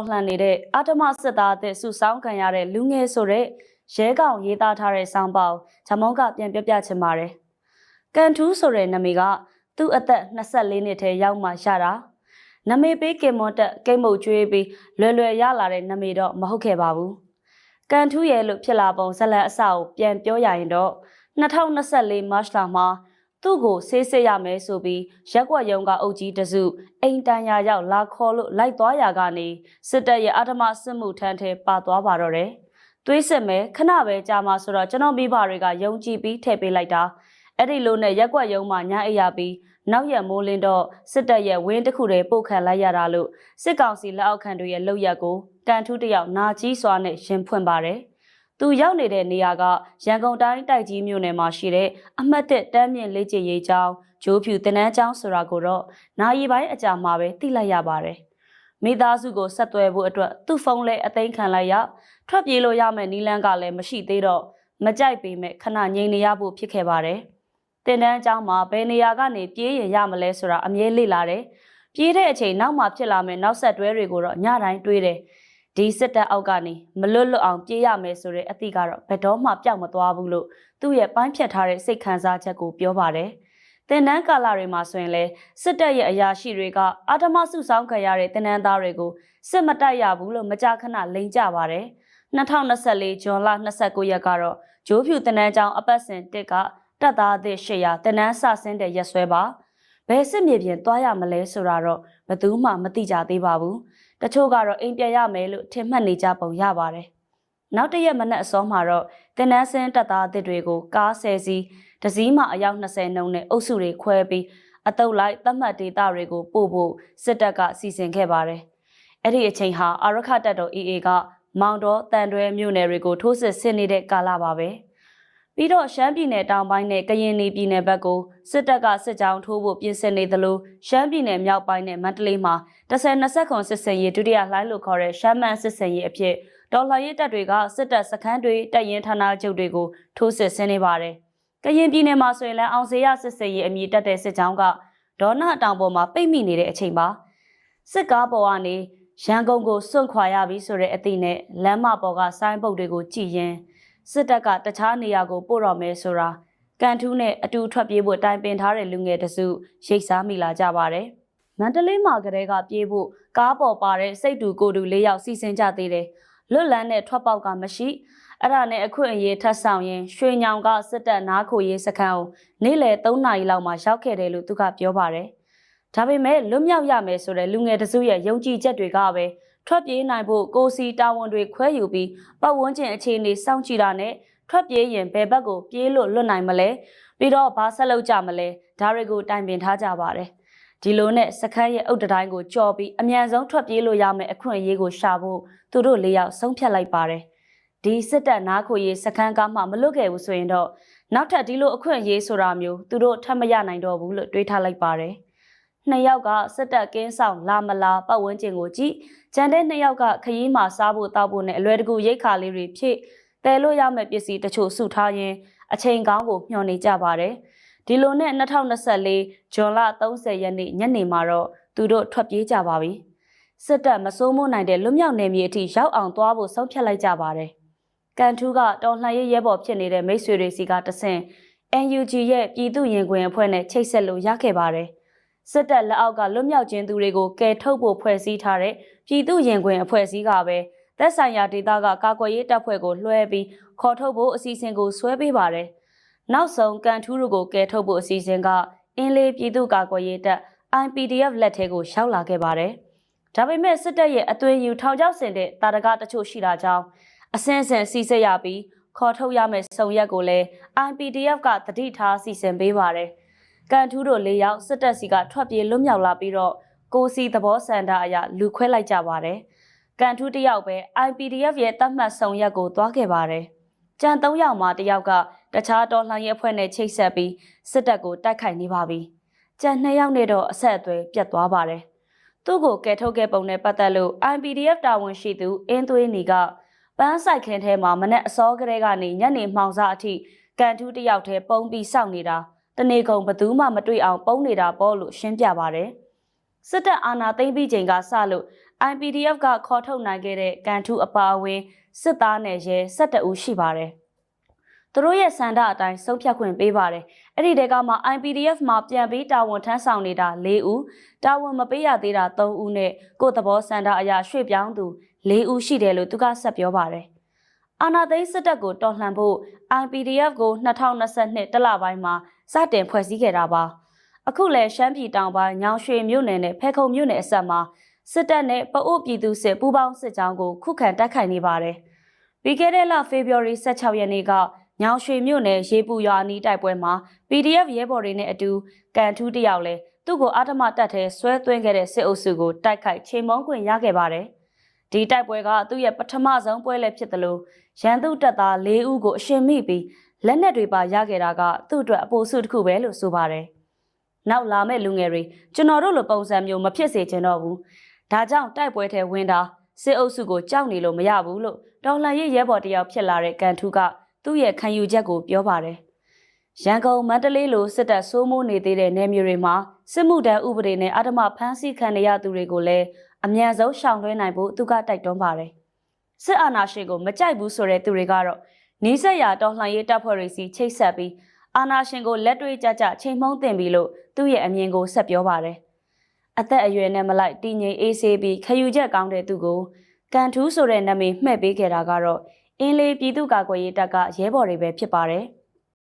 တော်လှန်နေတဲ့အာတမစစ်သားအသစ်စုဆောင်းခံရတဲ့လူငယ်ဆိုတဲ့ရဲကောင်ရေးသားထားတဲ့စောင်းပေါဂျမောကပြန်ပြပြချင်ပါတယ်။ကန်ထူးဆိုတဲ့နာမည်ကသူ့အသက်24နှစ်ထဲရောက်မှရတာ။နာမည်ပေးကင်မွန်တက်ကိတ်မုတ်ကျွေးပြီးလွယ်ရလာတဲ့နာမည်တော့မဟုတ်ခဲ့ပါဘူး။ကန်ထူးရဲ့လို့ဖြစ်လာပုံဇလန်အစကိုပြန်ပြောရရင်တော့2024မတ်လမှာသူ့ကိုဆေးစစ်ရမယ်ဆိုပြီးရက်ကွက်ရုံကအုပ်ကြီးတစုအိမ်တန်ရာရောက်လာခေါ်လို့လိုက်သွားရာကနေစစ်တပ်ရဲ့အာဓမစစ်မှုထမ်းထဲပါသွားပါတော့တယ်။တွေးစစ်မယ်ခဏပဲကြာမှဆိုတော့ကျွန်တော်မိဘတွေကယုံကြည်ပြီးထည့်ပေးလိုက်တာအဲ့ဒီလိုနဲ့ရက်ကွက်ရုံမှာညအိပ်ရပြီးနောက်ရက်မိုးလင်းတော့စစ်တပ်ရဲ့ဝင်းတစ်ခုတည်းပို့ခံလိုက်ရတာလို့စစ်ကောင်စီလက်အောက်ခံတွေရဲ့လုပ်ရက်ကိုကန်ထူးတယောက်နာကြီးစွာနဲ့ရင်ဖွင့်ပါတယ်သူရောက်နေတဲ့နေရာကရန်ကုန်တိုင်းတိုက်ကြီးမြို့နယ်မှာရှိတဲ့အမှတ်၁တန်းမြင့်လေးကျရေးကျောင်းဂျိုးဖြူတင်နန်းကျောင်းဆိုတာကိုတော့နိုင်ရီပိုင်းအကြာမှာပဲသိလိုက်ရပါတယ်။မိသားစုကိုဆက်သွယ်ဖို့အတွက်သူ့ဖုန်းလည်းအသိမ်းခံလိုက်ရထွက်ပြေးလို့ရမယ့်နီလန်းကလည်းမရှိသေးတော့မကြိုက်ပေမဲ့ခဏငြိမ်နေရဖို့ဖြစ်ခဲ့ပါတယ်။တင်နန်းကျောင်းမှာဘယ်နေရာကနေပြေးရင်ရမလဲဆိုတာအမြဲလေ့လာတယ်။ပြေးတဲ့အချိန်နောက်မှဖြစ်လာမယ့်နောက်ဆက်တွဲတွေကိုတော့ညတိုင်းတွေးတယ်။ဒီစစ်တပ်အောက်ကနေမလွတ်အောင်ပြေးရမယ်ဆိုတဲ့အသည့်ကတော့ဘယ်တော့မှပျောက်မသွားဘူးလို့သူ့ရဲ့ပိုင်းဖြတ်ထားတဲ့စိတ်ခံစားချက်ကိုပြောပါတယ်။တင်နန်းကာလတွေမှာဆိုရင်လေစစ်တပ်ရဲ့အရာရှိတွေကအာဓမစုဆောင်းခံရတဲ့တင်နန်းသားတွေကိုစစ်မတိုက်ရဘူးလို့မကြာခဏလိန်ကြပါတယ်။2024ဇွန်လ29ရက်ကတော့ဂျိုးဖြူတင်နန်းကျောင်းအပတ်စဉ်တစ်ကတပ်သားအသစ်800တင်နန်းစဆင်းတဲ့ရက်စွဲပါ။ဘယ်စစ်မြေပြင်သွားရမလဲဆိုတာတော့ဘယ်သူမှမသိကြသေးပါဘူး။တချို့ကတော့အိမ်ပြန်ရမယ်လို့ထင်မှတ်နေကြပုံရပါတယ်။နောက်တရက်မနက်အစောမှာတော့တင်နန်းစင်းတပ်သားအသစ်တွေကိုကား10စီးတစည်းမှအယောက်20နှုန်းနဲ့အုပ်စုတွေခွဲပြီးအတုပ်လိုက်သတ်မှတ်ဒေသတွေကိုပို့ဖို့စစ်တပ်ကစီစဉ်ခဲ့ပါတယ်။အဲ့ဒီအချိန်ဟာအာရခတပ်တော် AA ကမောင်တော်တန်တွဲမြို့နယ်တွေကိုထိုးစစ်ဆင်နေတဲ့ကာလပါပဲ။ပြီးတော့ရှမ်းပြည်နယ်တောင်ပိုင်းနဲ့ကရင်ပြည်နယ်ဘက်ကိုစစ်တပ်ကစစ်ကြောင်းထိုးဖို့ပြင်ဆင်နေသလိုရှမ်းပြည်နယ်မြောက်ပိုင်းနဲ့မန္တလေးမှာ10-20စစ်စင်ရေးဒုတိယလှိုင်းလို့ခေါ်တဲ့ရှမ်းမန်စစ်စင်ရေးအဖြစ်ဒေါ်လာရေးတပ်တွေကစစ်တပ်စခန်းတွေတပ်ရင်းဌာနချုပ်တွေကိုထိုးစစ်ဆင်နေပါတယ်။ကရင်ပြည်နယ်မှာဆိုရင်လည်းအောင်စေရစစ်စင်ရေးအမည်တက်တဲ့စစ်ကြောင်းကဒေါ်နာတောင်ပေါ်မှာပိတ်မိနေတဲ့အချိန်ပါစစ်ကားပေါ်ကနေရန်ကုန်ကိုစွန့်ခွာရပြီဆိုတဲ့အသည့်နဲ့လမ်းမပေါ်ကဆိုင်းပုတ်တွေကိုကြည်ရင်စစ်တပ်ကတခြားနေရာကိုပို့တော့မယ်ဆိုတာကန်ထူးနဲ့အတူထွက်ပြေးဖို့တိုင်ပင်ထားတဲ့လူငယ်တစုရိတ်စားမိလာကြပါတယ်။မန္တလေးမှာကလေးကပြေးဖို့ကားပေါ်ပါတဲ့စိတ်တူကိုယ်တူ၄ယောက်စီစဉ်ကြသေးတယ်။လွတ်လန်းတဲ့ထွက်ပေါက်ကမရှိအဲ့ဒါနဲ့အခွင့်အရေးထပ်ဆောင်ရင်ရွှေညောင်ကစစ်တပ်နားခိုရေးစခန်းကိုနေ့လယ်3နာရီလောက်မှာရောက်ခဲ့တယ်လို့သူကပြောပါတယ်။ဒါပေမဲ့လွတ်မြောက်ရမယ်ဆိုတဲ့လူငယ်တစုရဲ့ယုံကြည်ချက်တွေကပဲထွက်ပြေးနိုင်ဖို့ကိုစီတာဝန်တွေခွဲယူပြီးပတ်ဝန်းကျင်အခြေအနေစောင့်ကြည့်တာနဲ့ထွက်ပြေးရင်ဘယ်ဘက်ကိုပြေးလို့လွတ်နိုင်မလဲပြီးတော့ဘာဆက်လုပ်ကြမလဲဒါတွေကိုတိုင်ပင်ထားကြပါတယ်ဒီလိုနဲ့စခန်းရဲ့အုတ်တိုင်းကိုကြော်ပြီးအမြန်ဆုံးထွက်ပြေးလို့ရမယ့်အခွင့်အရေးကိုရှာဖို့သူတို့၄ယောက်ဆုံးဖြတ်လိုက်ပါတယ်ဒီစစ်တပ်နားခိုရေးစခန်းကမှမလွတ်ခဲ့ဘူးဆိုရင်တော့နောက်ထပ်ဒီလိုအခွင့်အရေးဆိုတာမျိုးသူတို့ထပ်မရနိုင်တော့ဘူးလို့တွေးထားလိုက်ပါတယ်နှစ်ယောက်ကစစ်တပ်ကင်းဆောင်လာမလာပတ်ဝန်းကျင်ကိုကြည့်ကျန်တဲ့နှစ်ယောက်ကခရီးမှာစားဖို့တောက်ဖို့နဲ့အလွယ်တကူရိတ်ခါလေးတွေဖြည့်တဲလို့ရမယ့်ပစ္စည်းတချို့စုထားရင်အချိန်ကောင်းကိုမျှော်နေကြပါတယ်ဒီလိုနဲ့2024ဇွန်လ30ရက်နေ့ညနေမှာတော့သူတို့ထွက်ပြေးကြပါပြီစစ်တပ်မစိုးမိုးနိုင်တဲ့လွတ်မြောက်နေမြေအထိရောက်အောင်သွားဖို့ဆုံးဖြတ်လိုက်ကြပါတယ်ကန်ထူးကတော်လှန်ရေးရဲဘော်ဖြစ်နေတဲ့မိတ်ဆွေတွေစီကတဆင့် NUG ရဲ့ပြည်သူ့ရင်ခွင်အဖွဲ့နဲ့ချိတ်ဆက်လို့ရခဲ့ပါတယ်စစ်တပ်လက်အောက်ကလွတ်မြောက်ခြင်းသူတွေကိုကယ်ထုတ်ဖို့ဖွဲ့စည်းထားတဲ့ပြည်သူ့ရင်ခွင်အဖွဲ့အစည်းကပဲသက်ဆိုင်ရာဒေသကကာကွယ်ရေးတပ်ဖွဲ့ကိုလွှဲပြီးခေါ်ထုတ်ဖို့အစီအစဉ်ကိုဆွဲပေးပါတယ်။နောက်ဆုံးကန်ထူးတို့ကိုကယ်ထုတ်ဖို့အစီအစဉ်ကအင်းလေးပြည်သူ့ကာကွယ်ရေးတပ် IPDF လက်ထဲကိုရောက်လာခဲ့ပါတယ်။ဒါပေမဲ့စစ်တပ်ရဲ့အသွင်ယူထောင်ချောက်ဆင်တဲ့တာရကတချို့ရှိတာကြောင့်အစင်းစင်စီစစ်ရပြီးခေါ်ထုတ်ရမယ့်စုံရက်ကိုလည်း IPDF ကတတိထားစီစဉ်ပေးပါတယ်။ကန်ထူးတို့၄ယောက်စစ်တပ်စီကထွက်ပြေးလွတ်မြောက်လာပြီးတော့ကိုစီသဘောဆန္ဒအရလူခွဲလိုက်ကြပါတယ်။ကန်ထူးတယောက်ပဲ IPDF ရဲ့တတ်မှတ်ဆောင်ရက်ကိုသွားခဲ့ပါတယ်။ကျန်3ယောက်မှာတယောက်ကတခြားတော်လှန်ရေးအဖွဲ့နဲ့ချိတ်ဆက်ပြီးစစ်တပ်ကိုတိုက်ခိုက်နေပါပြီ။ကျန်2ယောက်နဲ့တော့အဆက်အသွယ်ပြတ်သွားပါတယ်။သူ့ကိုကယ်ထုတ်ခဲ့ပုံနဲ့ပတ်သက်လို့ IPDF တာဝန်ရှိသူအင်းသွေးနီကပန်းဆိုင်ခင်းထဲမှာမနက်အစောကလေးကနေညနေမှောင်စာအထိကန်ထူးတယောက်တည်းပုံပြီးစောင့်နေတာတနေကုန်ဘသူမှမတွေ့အောင်ပုံနေတာပေါ့လို့ရှင်းပြပါတယ်။စစ်တပ်အာဏာသိမ်းပြီးချိန်ကစလို့ IPDF ကခေါ်ထုတ်နိုင်ခဲ့တဲ့ကန်ထူးအပါအဝင်စစ်သားနယ်ရဲ12ဦးရှိပါတယ်။သူတို့ရဲ့စန္ဒအတိုင်းဆုံးဖြတ်ခွင့်ပေးပါတယ်။အဲ့ဒီတဲကမှ IPDF မှာပြန်ပြီးတာဝန်ထမ်းဆောင်နေတာ4ဦးတာဝန်မပေးရသေးတာ3ဦးနဲ့ကိုယ်သဘောစန္ဒအရာရွှေ့ပြောင်းသူ4ဦးရှိတယ်လို့သူကဆက်ပြောပါတယ်။အာဏာသိမ်းစစ်တပ်ကိုတော်လှန်ဖို့ IPDF ကို2022တလပိုင်းမှာစတင်ဖွဲ့စည်းခဲ့တာပါ။အခုလည်းရှမ်းပြည်တောင်ပိုင်းညောင်ရွှေမြို့နယ်နဲ့ဖဲခုံမြို့နယ်အစပ်မှာစစ်တပ်နဲ့ပအို့ပြည်သူစစ်ပူးပေါင်းစစ်ကြောင်းကိုခုခံတိုက်ခိုက်နေပါတယ်။ပြီးခဲ့တဲ့လဖေဖော်ဝါရီ16ရက်နေ့ကညောင်ရွှေမြို့နယ်ရေပူရွာအနီးတိုက်ပွဲမှာ PDF ရဲဘော်တွေနဲ့အတူကန်ထူးတယောက်လဲသူ့ကိုအာထမတက်ထဲဆွဲသွင်းခဲ့တဲ့စစ်အုပ်စုကိုတိုက်ခိုက်ချိန်မုံခွင့်ရခဲ့ပါတယ်။ဒီတိုက်ပွဲကသူ့ရဲ့ပထမဆုံးပွဲလည်းဖြစ်တယ်လို့ရန်သူတပ်သား4ဦးကိုအရှင်မိပြီးလက်နက်တွေပါရခဲ့တာကသူ့အတွက်အပိုစုတစ်ခုပဲလို့ဆိုပါတယ်။နောက်လာမဲ့လူငယ်တွေကျွန်တော်တို့လိုပုံစံမျိုးမဖြစ်စေချင်တော့ဘူး။ဒါကြောင့်တိုက်ပွဲထဲဝင်တာစစ်အုပ်စုကိုကြောက်နေလို့မရဘူးလို့တော်လှန်ရေးရဲဘော်တယောက်ဖြစ်လာတဲ့ကန်ထူးကသူ့ရဲ့ခံယူချက်ကိုပြောပါတယ်။ရန်ကုန်မန္တလေးလိုစစ်တပ်စိုးမိုးနေသေးတဲ့နယ်မြေတွေမှာစစ်မှုထမ်းဥပဒေနဲ့အာဓမဖမ်းဆီးခံရသူတွေကိုလည်းအမြန်ဆုံးရှောင်လွှဲနိုင်ဖို့သူကတိုက်တွန်းပါတယ်။စစ်အာဏာရှင်ကိုမကြိုက်ဘူးဆိုတဲ့သူတွေကတော့နီးစပ်ရာတော်လှန်ရေးတပ်ဖွဲ့တွေစီချိတ်ဆက်ပြီးအာဏာရှင်ကိုလက်တွေ့ကြကြချိန်မှုန်းတင်ပြီးလို့သူ့ရဲ့အမြင်ကိုဆက်ပြောပါတယ်။အသက်အရွယ်နဲ့မလိုက်တည်ငြိမ်အေးဆေးပြီးခယူချက်ကောင်းတဲ့သူကိုကန်ထူးဆိုတဲ့နာမည်မှဲ့ပေးခဲ့တာကတော့အင်းလေးပြည်သူ့ကာကွယ်ရေးတပ်ကရဲဘော်တွေပဲဖြစ်ပါတယ်။